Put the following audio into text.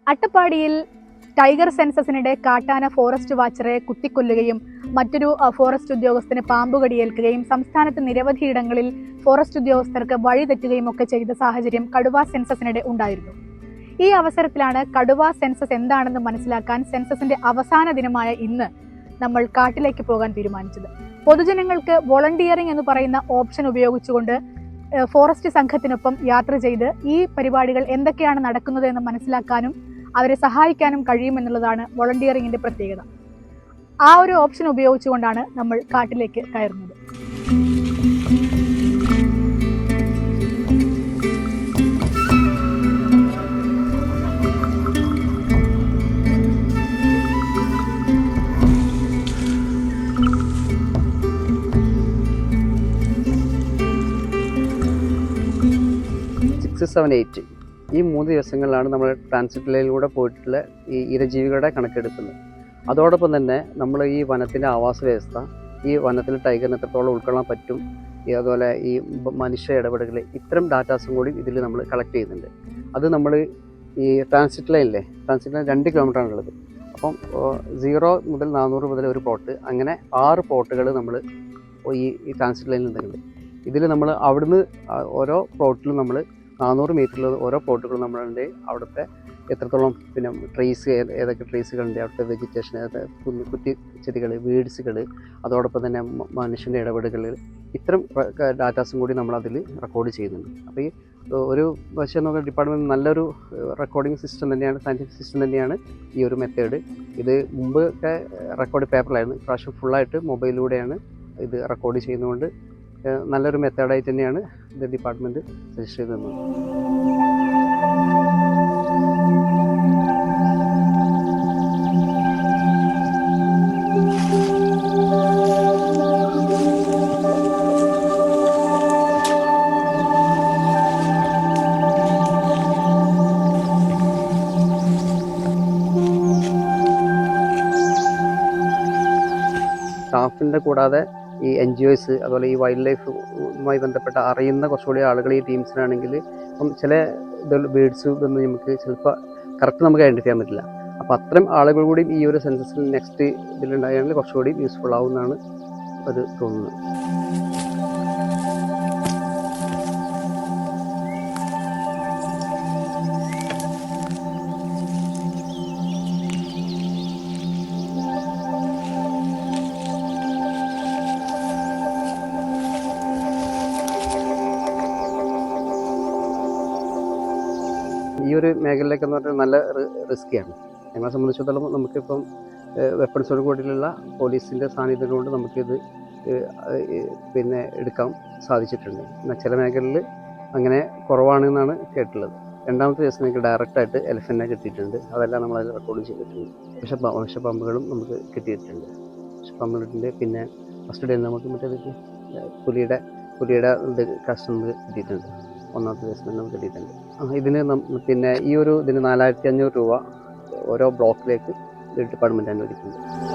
അട്ടപ്പാടിയിൽ ടൈഗർ സെൻസസിനിടെ കാട്ടാന ഫോറസ്റ്റ് വാച്ചറെ കുത്തിക്കൊല്ലുകയും മറ്റൊരു ഫോറസ്റ്റ് ഉദ്യോഗസ്ഥന് പാമ്പുകടിയേൽക്കുകയും സംസ്ഥാനത്ത് നിരവധിയിടങ്ങളിൽ ഫോറസ്റ്റ് ഉദ്യോഗസ്ഥർക്ക് വഴിതെറ്റുകയും ഒക്കെ ചെയ്ത സാഹചര്യം കടുവ സെൻസസിനിടെ ഉണ്ടായിരുന്നു. ഈ അവസരത്തിലാണ് കടുവ സെൻസസ് എന്താണെന്ന് മനസ്സിലാക്കാൻ സെൻസസിന്റെ അവസാന ദിനമായ ഇന്ന് നമ്മൾ കാട്ടിലേക്ക് പോകാൻ തീരുമാനിച്ചത്. പൊതുജനങ്ങൾക്ക് വോളണ്ടിയറിംഗ് എന്ന് പറയുന്ന ഓപ്ഷൻ ഉപയോഗിച്ചുകൊണ്ട് ഫോറസ്റ്റ് സംഘത്തിനൊപ്പം യാത്ര ചെയ്ത് ഈ പരിപാടികൾ എന്തൊക്കെയാണ് നടക്കുന്നത് എന്ന് മനസ്സിലാക്കാനും അവരെ സഹായിക്കാനും കഴിയുമെന്നുള്ളതാണ് വോളണ്ടിയറിംഗിന്റെ പ്രത്യേകത. ആ ഒരു ഓപ്ഷൻ ഉപയോഗിച്ചുകൊണ്ടാണ് നമ്മൾ കാട്ടിലേക്ക് കയറുന്നത്. ഈ 3 ദിവസങ്ങളിലാണ് നമ്മൾ ട്രാൻസിറ്റ് ലൈനിലൂടെ പോയിട്ടുള്ള ഈ ഇരജീവികളുടെ കണക്കെടുക്കുന്നത്. അതോടൊപ്പം തന്നെ നമ്മൾ ഈ വനത്തിൻ്റെ ആവാസ വ്യവസ്ഥ, ഈ വനത്തിൽ ടൈഗറിന് എത്രത്തോളം ഉൾക്കൊള്ളാൻ പറ്റും, അതുപോലെ ഈ മനുഷ്യ ഇടപെടലുകൾ, ഇത്തരം ഡാറ്റാസും കൂടി ഇതിൽ നമ്മൾ കളക്ട് ചെയ്യുന്നുണ്ട്. അത് നമ്മൾ ഈ ട്രാൻസിറ്റ് ലൈൻ 2 കിലോമീറ്ററാണുള്ളത്. അപ്പം 0 മുതൽ 400 മുതൽ ഒരു പ്ലോട്ട്, അങ്ങനെ 6 പ്ലോട്ടുകൾ നമ്മൾ ഈ ട്രാൻസിറ്റ് ലൈനിൽ നിന്നുണ്ട്. ഇതിൽ നമ്മൾ അവിടുന്ന് ഓരോ പ്ലോട്ടിലും നമ്മൾ 400 മീറ്ററിൽ ഓരോ പ്ലോട്ടുകളും നമ്മളുണ്ട്. അവിടുത്തെ എത്രത്തോളം പിന്നെ ട്രീസ്, ഏതൊക്കെ ട്രീസുകളുണ്ട്, അവിടുത്തെ വെജിറ്റേഷൻ, കുറ്റി ചെടികൾ, വീഡ്സുകൾ, അതോടൊപ്പം തന്നെ മനുഷ്യൻ്റെ ഇടപെടലുകൾ, ഇത്തരം ഡാറ്റാസും കൂടി നമ്മളതിൽ റെക്കോർഡ് ചെയ്യുന്നുണ്ട്. അപ്പോൾ ഈ ഒരു പക്ഷേ നോക്കുക ഡിപ്പാർട്ട്മെൻറ്റ് നല്ലൊരു റെക്കോർഡിംഗ് സിസ്റ്റം തന്നെയാണ്, സയൻറ്റിഫിക് സിസ്റ്റം തന്നെയാണ് ഈ ഒരു മെത്തേഡ്. ഇത് മുമ്പൊക്കെ റെക്കോർഡ് പേപ്പറിലായിരുന്നു, ഇപ്രാവശ്യം ഫുള്ളായിട്ട് മൊബൈലിലൂടെയാണ് ഇത് റെക്കോർഡ് ചെയ്യുന്നതുകൊണ്ട് നല്ലൊരു മെത്തേഡായിട്ട് തന്നെയാണ് ഇത് ഡിപ്പാർട്ട്മെൻറ്റ് സജസ്റ്റ് ചെയ്ത് തന്നത്. സ്റ്റാഫിൻ്റെ കൂടാതെ ഈ NGOs, അതുപോലെ ഈ വൈൽഡ് ലൈഫുമായി ബന്ധപ്പെട്ട അറിയുന്ന കുറച്ചുകൂടി ആളുകൾ ഈ ടീംസിനാണെങ്കിൽ ഇപ്പം ചില ബേഡ്സ് ഇതൊന്നും നമുക്ക് ചിലപ്പോൾ കറക്റ്റ് നമുക്ക് ഐഡൻറ്റിഫൈ ചെയ്യാൻ പറ്റില്ല. അപ്പോൾ അത്തരം ആളുകൾ കൂടി ഈ ഒരു സെൻസസിൽ നെക്സ്റ്റ് ഇതിലുണ്ടായാൽ കുറച്ചുകൂടി യൂസ്ഫുൾ ആവുമെന്നാണ് അത് തോന്നുന്നത്. ഈ ഒരു മേഖലയിലേക്കെന്ന് പറഞ്ഞാൽ നല്ല റിസ്ക്കിയാണ്. ഞങ്ങളെ സംബന്ധിച്ചിടത്തോളം നമുക്കിപ്പം വെപ്പൺസോട് കൂടിയുള്ള പോലീസിൻ്റെ സാന്നിധ്യം കൊണ്ട് നമുക്കിത് പിന്നെ എടുക്കാൻ സാധിച്ചിട്ടുണ്ട്. എന്നാൽ ചില മേഖലയിൽ അങ്ങനെ കുറവാണെന്നാണ് കേട്ടുള്ളത്. രണ്ടാമത്തെ ദിവസം എനിക്ക് ഡയറക്റ്റായിട്ട് എലഫൻറ്റിനെ കിട്ടിയിട്ടുണ്ട്. അതെല്ലാം നമ്മളതിൽ റെക്കോർഡ് ചെയ്തിട്ടുണ്ട്. വിഷപ്പാമ്പുകളും നമുക്ക് കിട്ടിയിട്ടുണ്ട്. വിഷപ്പാമ്പുകളുണ്ട്. പിന്നെ ഫസ്റ്റ് ഡേ നമുക്ക് മറ്റേത് പുലിയുടെ ഇത് കസ്റ്റമർ കിട്ടിയിട്ടുണ്ട്. 1ാമത്തെ ദിവസം തന്നെ നമുക്ക് കിട്ടിയിട്ടുണ്ട്. ഇതിന് പിന്നെ ഈ ഒരു ഇതിന് 4500 രൂപ ഓരോ ബ്ലോക്കിലേക്ക് ഡിപ്പാർട്ട്മെൻറ്റ് അനുവദിക്കുന്നുണ്ട്.